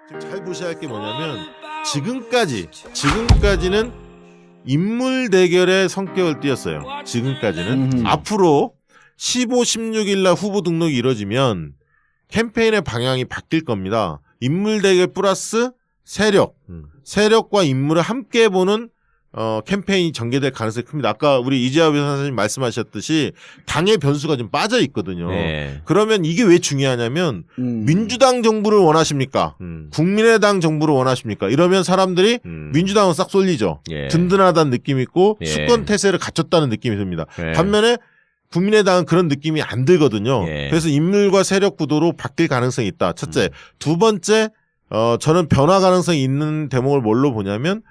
지금 잘 보셔야 할 게 뭐냐면 지금까지는 인물 대결의 성격을 띄었어요. 지금까지는. 앞으로 15, 16일 날 후보 등록이 이루어지면 캠페인의 방향이 바뀔 겁니다. 인물 대결 플러스 세력과 인물을 함께 보는 캠페인이 전개될 가능성이 큽니다. 아까 우리 이재하 변호사님 말씀하셨듯이 당의 변수가 좀 빠져 있거든요. 네. 그러면 이게 왜 중요하냐면 민주당 정부를 원하십니까? 국민의당 정부를 원하십니까? 이러면 사람들이 민주당은 싹 쏠리죠. 예. 든든하다는 느낌이 있고 예. 수권 태세를 갖췄다는 느낌이 듭니다. 예. 반면에 국민의당은 그런 느낌이 안 들거든요. 예. 그래서 인물과 세력 구도로 바뀔 가능성이 있다. 첫째. 두 번째, 저는 변화 가능성이 있는 대목을 뭘로 보냐면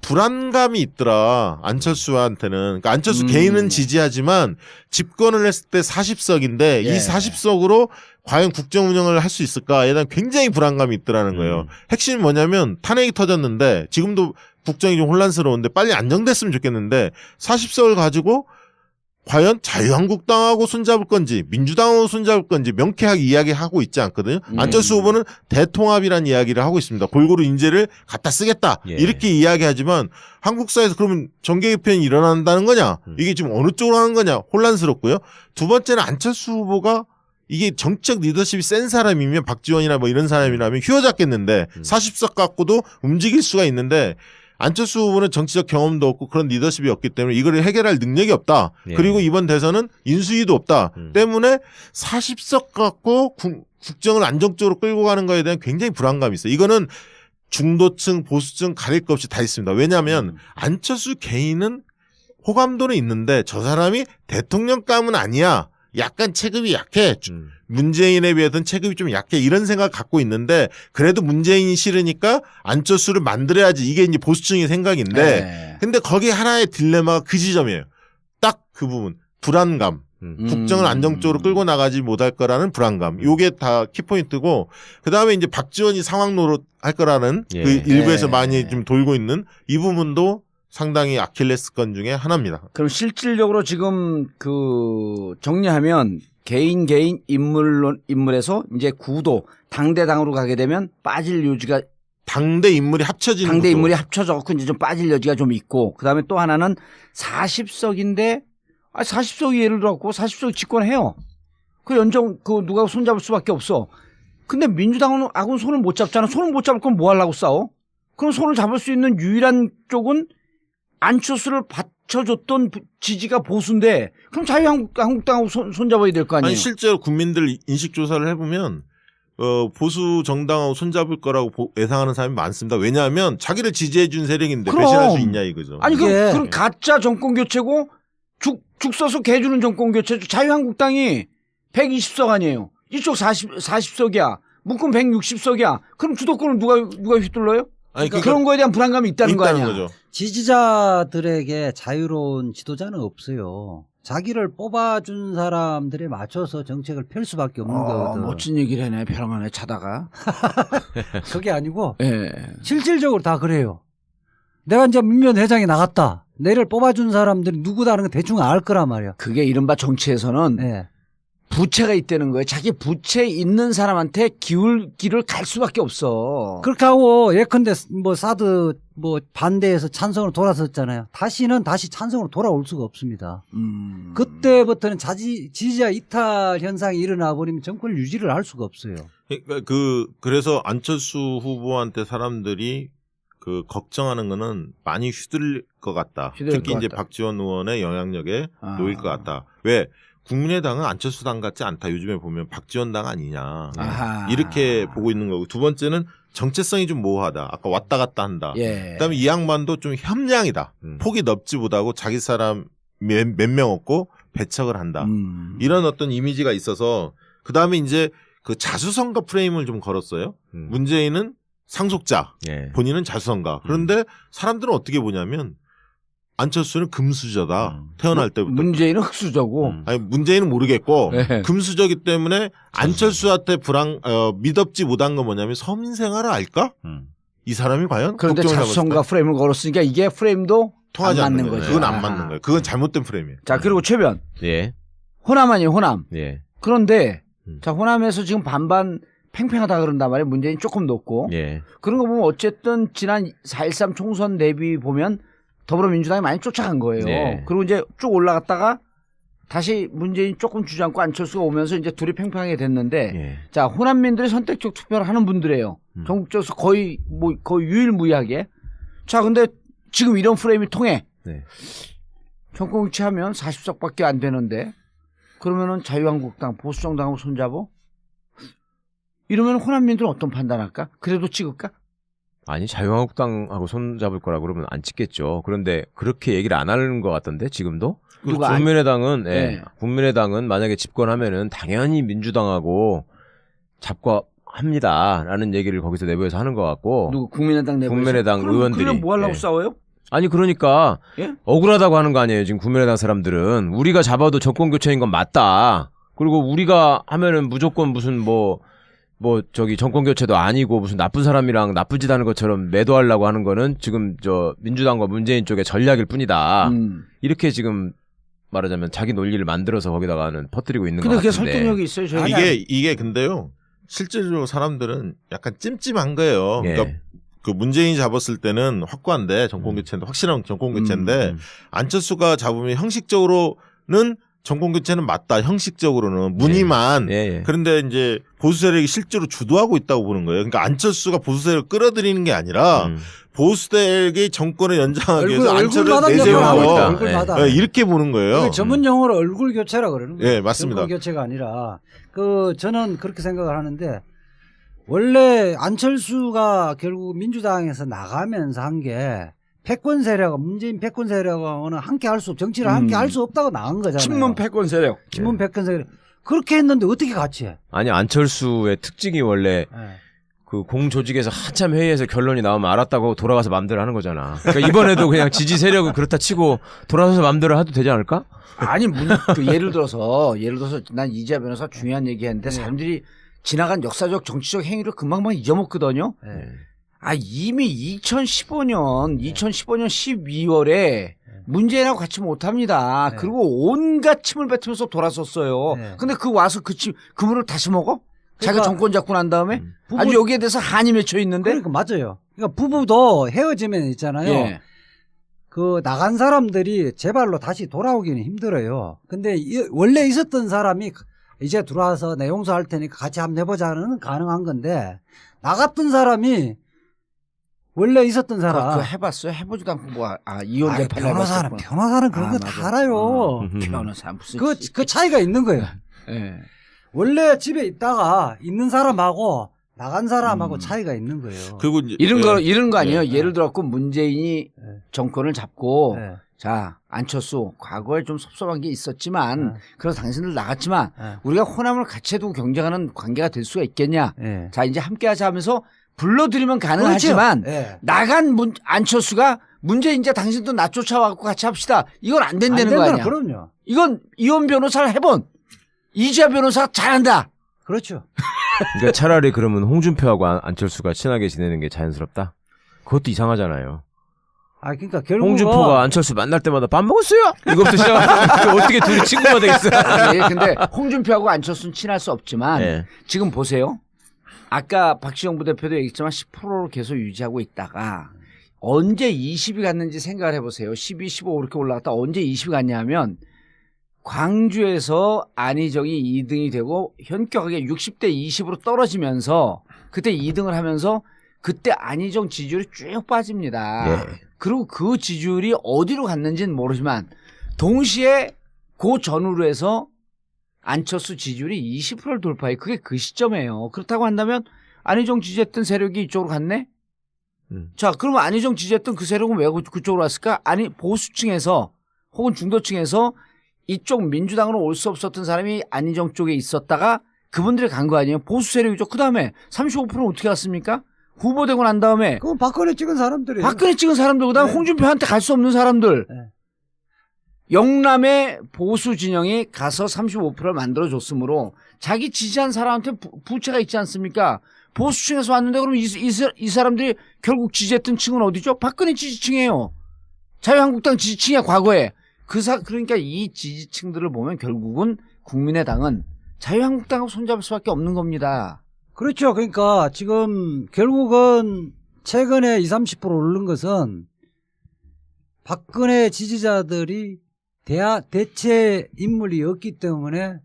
불안감이 있더라. 안철수한테는. 그러니까 안철수 개인은 지지하지만 집권을 했을 때 40석인데 예. 이 40석으로 과연 국정 운영을 할 수 있을까에 대한 굉장히 불안감이 있더라는 거예요. 핵심이 뭐냐면 탄핵이 터졌는데 지금도 국정이 좀 혼란스러운데 빨리 안정됐으면 좋겠는데 40석을 가지고 과연 자유한국당하고 손잡을 건지 민주당하고 손잡을 건지 명쾌하게 이야기하고 있지 않거든요. 안철수 후보는 대통합이라는 이야기를 하고 있습니다. 골고루 인재를 갖다 쓰겠다. 예. 이렇게 이야기하지만 한국사에서 그러면 정계 개편이 일어난다는 거냐? 이게 지금 어느 쪽으로 하는 거냐? 혼란스럽고요. 두 번째는 안철수 후보가 이게 정책 리더십이 센 사람이면 박지원이나 뭐 이런 사람이라면 휘어잡겠는데 40석 갖고도 움직일 수가 있는데 안철수 후보는 정치적 경험도 없고 그런 리더십이 없기 때문에 이걸 해결할 능력이 없다. 예. 그리고 이번 대선은 인수위도 없다. 때문에 40석 갖고 국정을 안정적으로 끌고 가는 거에 대한 굉장히 불안감이 있어요. 이거는 중도층, 보수층 가릴 것 없이 다 있습니다. 왜냐하면 안철수 개인은 호감도는 있는데 저 사람이 대통령감은 아니야. 약간 체급이 약해. 문재인에 비해서는 체급이 좀 약해. 이런 생각 갖고 있는데 그래도 문재인이 싫으니까 안철수를 만들어야지. 이게 이제 보수층의 생각인데 네. 근데 거기 하나의 딜레마가 그 지점이에요. 딱 그 부분. 불안감. 국정을 안정적으로 끌고 나가지 못할 거라는 불안감. 요게 다 키포인트고 그다음에 이제 박지원이 상황 노릇 할 거라는 예. 그 일부에서 예. 많이 좀 돌고 있는 이 부분도 상당히 아킬레스건 중에 하나입니다. 그럼 실질적으로 지금 그 정리하면 개인 인물에서 이제 구도 당대당으로 가게 되면 빠질 여지가 당대 인물이 합쳐지는 당대 것도. 인물이 합쳐져갖고 이제 좀 빠질 여지가 좀 있고 그다음에 또 하나는 40석인데 40석이 예를 들어갖고 40석 집권해요. 그 연정 그 누가 손잡을 수밖에 없어. 근데 민주당은 하고는 손을 못 잡잖아. 손을 못 잡을 건 뭐 하려고 싸워? 그럼 손을 잡을 수 있는 유일한 쪽은 안철수를 받쳐줬던 지지가 보수인데 그럼 자유한국당하고 손잡아야 될 거 아니에요? 아니 실제로 국민들 인식 조사를 해보면 보수 정당하고 손잡을 거라고 예상하는 사람이 많습니다. 왜냐하면 자기를 지지해준 세력인데 그럼. 배신할 수 있냐 이거죠. 아니 이게- 그럼 가짜 정권 교체고 죽 써서 개주는 정권 교체죠. 자유한국당이 120석 아니에요. 이쪽 40석이야. 묶음 160석이야. 그럼 주도권을 누가 휘둘러요? 아니, 그런 거에 대한 불안감이 있다는 거 아니야. 거죠. 지지자들에게 자유로운 지도자는 없어요. 자기를 뽑아준 사람들에 맞춰서 정책을 펼 수밖에 없는 거거든. 멋진 얘기를 해네. 벼랑 안에 차다가. 그게 아니고 예. 실질적으로 다 그래요. 내가 이제 민변회장에 나갔다. 내를 뽑아준 사람들이 누구다는 거 대충 알 거란 말이야. 그게 이른바 정치에서는 네. 부채가 있다는 거예요. 자기 부채 있는 사람한테 기울 길을 갈 수밖에 없어. 그렇게 하고 예컨대 뭐 사드 뭐 반대해서 찬성으로 돌아섰잖아요. 다시 찬성으로 돌아올 수가 없습니다. 그때부터는 지지자 이탈 현상이 일어나 버리면 정권을 유지를 할 수가 없어요. 그러니까 그래서 안철수 후보한테 사람들이 걱정하는 거는 많이 휘둘릴 것 같다. 휘둘릴 특히 것 이제 같다. 박지원 의원의 영향력에 놓일 것 같다. 왜? 국민의당은 안철수당 같지 않다. 요즘에 보면 박지원당 아니냐. 아하. 이렇게 보고 있는 거고. 두 번째는 정체성이 좀 모호하다. 아까 왔다 갔다 한다. 예. 그다음에 이 양반도 좀 협량이다. 폭이 넓지 못하고 자기 사람 몇 명 없고 배척을 한다. 이런 어떤 이미지가 있어서 그다음에 이제 그 자수성가 프레임을 좀 걸었어요. 문재인은 상속자, 예. 본인은 자수성가. 그런데 사람들은 어떻게 보냐면 안철수는 금수저다. 태어날 때부터. 문재인은 흑수저고. 아니 문재인은 모르겠고 네. 금수저기 때문에 안철수한테 미덥지 못한 건 뭐냐면 서민 생활을 알까? 이 사람이 과연 그런데 국정을 자수성가 잡았을까? 프레임을 걸었으니까 이게 프레임도 통하지 안 않는 맞는 거예요. 거죠. 그건 안 아하. 맞는 거예요. 그건 잘못된 프레임이에요. 자, 그리고 최변. 예. 호남 아니에요, 호남. 예. 그런데 자, 호남에서 지금 반반 팽팽하다 그런단 말이에요. 문재인이 조금 높고. 예. 그런 거 보면 어쨌든 지난 4.13 총선 대비 보면 더불어민주당이 많이 쫓아간 거예요. 네. 그리고 이제 쭉 올라갔다가 다시 문재인 조금 주저앉고 안철수가 오면서 이제 둘이 팽팽하게 됐는데 예. 자, 호남민들이 선택적 투표를 하는 분들이에요. 전국적으로 거의 유일무이하게. 자, 근데 지금 이런 프레임이 통해 네. 정권 교체하면 40석밖에 안 되는데 그러면은 자유한국당 보수정당하고 손잡어? 이러면 호남민들은 어떤 판단할까? 그래도 찍을까? 아니 자유한국당하고 손잡을 거라 그러면 안 찍겠죠. 그런데 그렇게 얘기를 안 하는 것 같던데 지금도. 누가 국민의당은 예, 네. 국민의당은 만약에 집권하면은 당연히 민주당하고 잡고합니다라는 얘기를 거기서 내부에서 하는 것 같고. 누구 국민의당 내부에서? 국민의당 의원들이. 그럼 뭐 하려고 예. 싸워요? 아니 그러니까 예? 억울하다고 하는 거 아니에요. 지금 국민의당 사람들은 우리가 잡아도 정권 교체인 건 맞다. 그리고 우리가 하면은 무조건 무슨 뭐 저기 정권 교체도 아니고 무슨 나쁜 사람이랑 나쁜 짓 하는 것처럼 매도하려고 하는 거는 지금 저 민주당과 문재인 쪽의 전략일 뿐이다. 이렇게 지금 말하자면 자기 논리를 만들어서 거기다가는 퍼뜨리고 있는 것 근데 그게 같은데. 설득력이 있어요. 저희 이게 근데요. 실질적으로 사람들은 약간 찜찜한 거예요. 예. 그러니까 그 문재인이 잡았을 때는 확고한데 정권 교체인데 확실한 정권 교체인데 안철수가 잡으면 형식적으로는 정권 교체는 맞다. 형식적으로는 무늬만. 예, 예. 그런데 이제 보수 세력이 실제로 주도하고 있다고 보는 거예요. 그러니까 안철수가 보수 세력을 끌어들이는 게 아니라 보수 세력이 정권을 연장하기 위해서 안철수를 얼굴 내세우고 있다. 얼굴 예. 받아. 이렇게 보는 거예요. 그 전문 용어로 얼굴 교체라 그러는 거예요. 예, 맞습니다. 정권 교체가 아니라 저는 그렇게 생각을 하는데 원래 안철수가 결국 민주당에서 나가면서 한 게 패권 세력, 문재인 패권 세력은 함께 할 수 정치를 함께 할 수 없다고 나간 거잖아요. 친문 패권 세력. 친문 패권 세력 그렇게 했는데 어떻게 같이 해? 아니 안철수의 특징이 원래 그 공조직에서 한참 회의에서 결론이 나오면 알았다고 하고 돌아가서 마음대로 하는 거잖아. 그러니까 이번에도 그냥 지지 세력은 그렇다 치고 돌아서서 마음대로 해도 되지 않을까? 아니 그 예를 들어서 난 이재하 변호사 중요한 얘기했는데 사람들이 지나간 역사적 정치적 행위를 금방만 잊어먹거든요. 아 이미 2015년 12월에 문재인하고 같이 못합니다. 그리고 온갖 침을 뱉으면서 돌아섰어요. 근데 그 와서 그 물을 다시 먹어? 자기가 그러니까 정권 잡고 난 다음에 아주 여기에 대해서 한이 맺혀 있는데. 그러니까 맞아요. 그러니까 부부도 헤어지면 있잖아요. 예. 그 나간 사람들이 제 발로 다시 돌아오기는 힘들어요. 근데 원래 있었던 사람이 이제 들어와서 내 용서할 테니까 같이 한번 해보자는 가능한 건데 나갔던 사람이 원래 있었던 사람. 그거 해봤어요? 해보지도 않고 이혼 재판 변호사는 그런 거 다 알아요. 변호사 무슨 그 차이가 있는 거예요. 예. 원래 집에 있다가 있는 사람하고 나간 사람하고 차이가 있는 거예요. 그리고 이제 이런 거 아니에요. 예를 들어서 문재인이 정권을 잡고 자 안철수 과거에 좀 섭섭한 게 있었지만 그래서 당신들 나갔지만 우리가 호남을 같이 해두고 경쟁하는 관계가 될 수가 있겠냐. 자 이제 함께하자 하면서 불러들이면 가능하지만 나간 안철수가 문재인 이제 당신도 나 쫓아와갖고 같이 합시다. 이건 안 된다는 거 아니야. 그럼요. 이건 이혼 변호사를 해본 이재하 변호사가 잘한다. 그렇죠. 그러니까 차라리 그러면 홍준표하고 안철수가 친하게 지내는 게 자연스럽다? 그것도 이상하잖아요. 그러니까 결국 홍준표가 안철수 만날 때마다 밥 먹었어요? 이거부터 시작하면 어떻게 둘이 친구가 되겠어? 아니, 근데 홍준표하고 안철수는 친할 수 없지만 지금 보세요. 아까 박지원 부대표도 얘기했지만 10%로 계속 유지하고 있다가 언제 20이 갔는지 생각을 해보세요. 12, 15 이렇게 올라갔다 언제 20이 갔냐면 광주에서 안희정이 2등이 되고 현격하게 60대 20으로 떨어지면서 그때 2등을 하면서 그때 안희정 지지율이 쭉 빠집니다. 그리고 그 지지율이 어디로 갔는지는 모르지만 동시에 그 전후로 해서 안철수 지지율이 20%를 돌파해. 그게 그 시점이에요. 그렇다고 한다면 안희정 지지했던 세력이 이쪽으로 갔네? 자, 그러면 안희정 지지했던 그 세력은 왜 그쪽으로 왔을까? 보수층에서 혹은 중도층에서 이쪽 민주당으로 올 수 없었던 사람이 안희정 쪽에 있었다가 그분들이 간 거 아니에요? 보수 세력이죠. 그 다음에 35%는 어떻게 갔습니까? 후보되고 난 다음에. 그건 박근혜 찍은 사람들이에요. 박근혜 찍은 사람들, 그 다음에 홍준표한테 갈 수 없는 사람들. 영남의 보수 진영이 가서 35%를 만들어줬으므로 자기 지지한 사람한테 부채가 있지 않습니까? 보수층에서 왔는데 그럼 이 사람들이 결국 지지했던 층은 어디죠? 박근혜 지지층이에요. 자유한국당 지지층이야, 과거에. 그러니까 이 지지층들을 보면 결국은 국민의당은 자유한국당하고 손잡을 수밖에 없는 겁니다. 그렇죠. 그러니까 지금 결국은 최근에 20, 30% 오른 것은 박근혜 지지자들이 대체 인물이 없기 때문에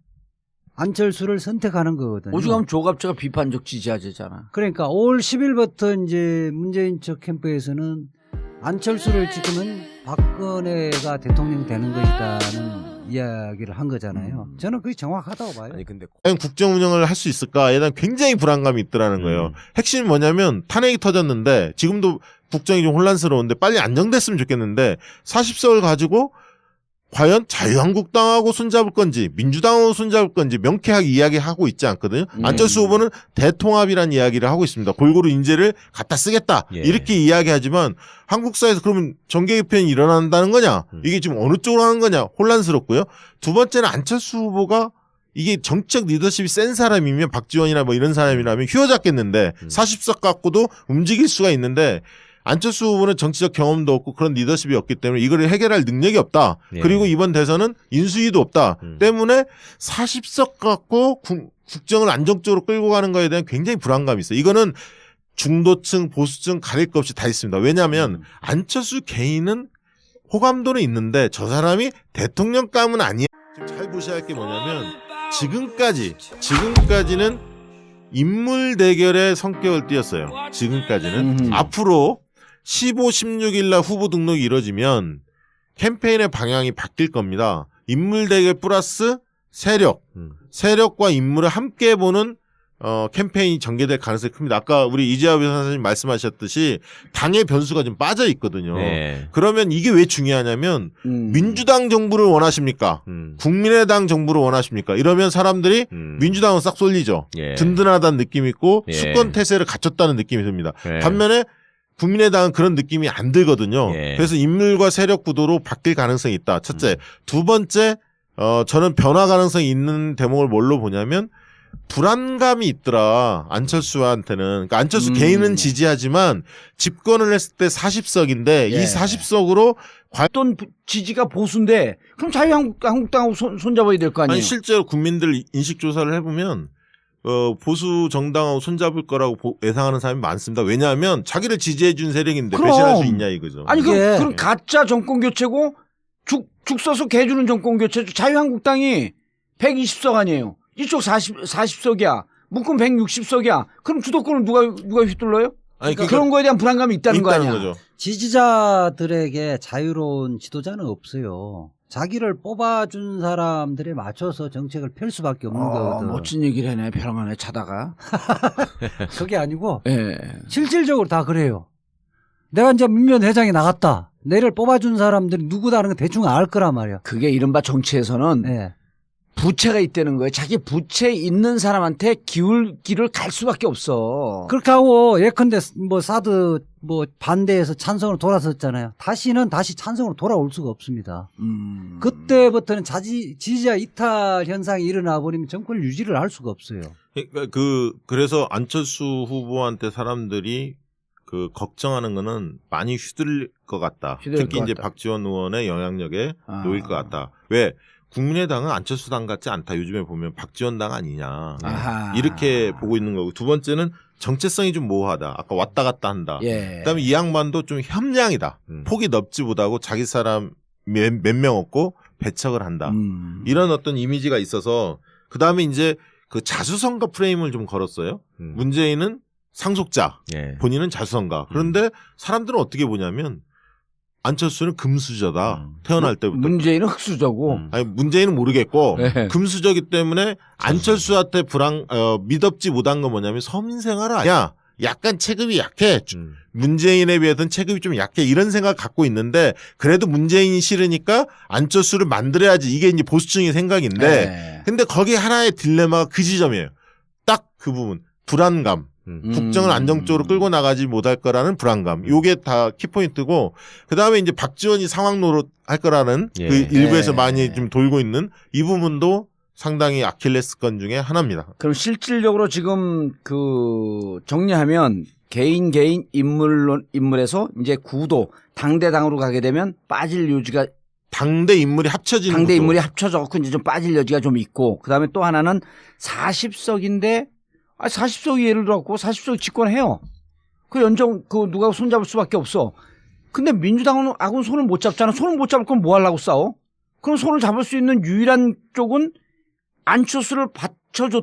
안철수를 선택하는 거거든요. 오죽하면 조갑제가 비판적 지지자잖아. 그러니까 5월 10일부터 이제 문재인 측 캠프에서는 안철수를 찍으면 박근혜가 대통령 되는 것이다는 이야기를 한 거잖아요. 저는 그게 정확하다고 봐요. 아니 근데 과연 국정 운영을 할 수 있을까에 대한 굉장히 불안감이 있더라는 거예요. 핵심이 뭐냐면 탄핵이 터졌는데 지금도 국정이 좀 혼란스러운데 빨리 안정됐으면 좋겠는데 40석을 가지고 과연 자유한국당하고 손잡을 건지 민주당하고 손잡을 건지 명쾌하게 이야기하고 있지 않거든요. 안철수 후보는 대통합이라는 이야기를 하고 있습니다. 골고루 인재를 갖다 쓰겠다. 예. 이렇게 이야기하지만 한국사에서 그러면 정계 개편이 일어난다는 거냐? 이게 지금 어느 쪽으로 하는 거냐? 혼란스럽고요. 두 번째는 안철수 후보가 이게 정책 리더십이 센 사람이면 박지원이나 뭐 이런 사람이라면 휘어잡겠는데 40석 갖고도 움직일 수가 있는데 안철수 후보는 정치적 경험도 없고 그런 리더십이 없기 때문에 이걸 해결할 능력이 없다. 예. 그리고 이번 대선은 인수위도 없다. 때문에 40석 갖고 국정을 안정적으로 끌고 가는 거에 대한 굉장히 불안감이 있어요. 이거는 중도층, 보수층 가릴 것 없이 다 있습니다. 왜냐하면 안철수 개인은 호감도는 있는데 저 사람이 대통령감은 아니야. 지금 잘 보셔야 할 게 뭐냐면 지금까지는 인물 대결의 성격을 띄었어요. 지금까지는. 앞으로 15, 16일 날 후보 등록이 이뤄지면 캠페인의 방향이 바뀔 겁니다. 인물 대결 플러스 세력과 인물을 함께 보는 캠페인이 전개될 가능성이 큽니다. 아까 우리 이재하 변호사님 말씀하셨듯이 당의 변수가 좀 빠져 있거든요. 네. 그러면 이게 왜 중요하냐면 민주당 정부를 원하십니까? 국민의당 정부를 원하십니까? 이러면 사람들이 민주당은 싹 쏠리죠. 예. 든든하다는 느낌이 있고 예. 수권 태세를 갖췄다는 느낌이 듭니다. 예. 반면에 국민의당은 그런 느낌이 안 들거든요. 예. 그래서 인물과 세력 구도로 바뀔 가능성이 있다. 첫째. 두 번째, 저는 변화 가능성이 있는 대목을 뭘로 보냐면 불안감이 있더라. 안철수한테는. 그러니까 안철수 개인은 지지하지만 집권을 했을 때 40석인데 이 예. 40석으로 어떤 지지가 보수인데 그럼 자유한국당하고 손잡아야 될 거 아니에요? 아니 실제로 국민들 인식 조사를 해보면 보수 정당하고 손잡을 거라고 예상하는 사람이 많습니다. 왜냐하면 자기를 지지해준 세력인데 그럼. 배신할 수 있냐 이거죠. 아니 이게- 그럼 가짜 정권 교체고 죽 써서 개주는 정권 교체죠. 자유한국당이 120석 아니에요. 이쪽 40석이야. 묶음 160석이야. 그럼 주도권을 누가 휘둘러요? 아니, 그런 거에 대한 불안감이 있다는 거 아니야. 거죠. 지지자들에게 자유로운 지도자는 없어요. 자기를 뽑아준 사람들에 맞춰서 정책을 펼 수밖에 없는 거거든. 멋진 얘기를 해네. 벼랑 안에 차다가. 그게 아니고 예. 실질적으로 다 그래요. 내가 이제 민변 회장이 나갔다. 내를 뽑아준 사람들이 누구다는 거 대충 알 거란 말이야. 그게 이른바 정치에서는 네. 부채가 있다는 거예요. 자기 부채 있는 사람한테 기울기를 갈 수밖에 없어. 그렇게 하고 예컨대 뭐 사드 뭐 반대해서 찬성으로 돌아섰잖아요. 다시는 찬성으로 돌아올 수가 없습니다. 그때부터는 지지자 이탈 현상이 일어나 버리면 정권을 유지를 할 수가 없어요. 그러니까 그래서 안철수 후보한테 사람들이 걱정하는 거는 많이 휘둘릴 것 같다. 휘둘릴 특히 것 이제 같다. 박지원 의원의 영향력에 놓일 것 같다. 왜? 국민의당은 안철수당 같지 않다. 요즘에 보면 박지원당 아니냐. 아하. 이렇게 보고 있는 거고. 두 번째는 정체성이 좀 모호하다. 아까 왔다 갔다 한다. 예. 그다음에 이 양반도 좀 협량이다. 폭이 넓지 못하고 자기 사람 몇 명 없고 배척을 한다. 이런 어떤 이미지가 있어서 그다음에 이제 그 자수성가 프레임을 좀 걸었어요. 문재인은 상속자, 예. 본인은 자수성가. 그런데 사람들은 어떻게 보냐면 안철수는 금수저다. 태어날 때부터. 문재인은 흑수저고. 아니 문재인은 모르겠고 네. 금수저기 때문에 안철수한테 미덥지 못한 건 뭐냐면 서민생활을 아니야. 약간 체급이 약해. 문재인에 비해서는 체급이 좀 약해. 이런 생각 갖고 있는데 그래도 문재인이 싫으니까 안철수를 만들어야지. 이게 이제 보수층의 생각인데 네. 근데 거기 하나의 딜레마가 그 지점이에요. 딱 그 부분. 불안감. 국정을 안정적으로 끌고 나가지 못할 거라는 불안감. 요게 다 키포인트고 그다음에 이제 박지원이 상황 노릇 할 거라는 예. 그 일부에서 예. 많이 좀 돌고 있는 이 부분도 상당히 아킬레스건 중에 하나입니다. 그럼 실질적으로 지금 정리하면 개인 인물에서 이제 구도 당대당으로 가게 되면 빠질 여지가 당대 인물이 합쳐지는 당대 것도. 인물이 합쳐져갖고 이제 좀 빠질 여지가 좀 있고 그다음에 또 하나는 40석인데 아, 40석이 예를 들어갖고 40석 집권해요. 그 연정 그 누가 손잡을 수밖에 없어. 근데 민주당은 손을 못 잡잖아. 손을 못 잡을 건 뭐 하려고 싸워? 그럼 손을 잡을 수 있는 유일한 쪽은 안철수를 받쳐줬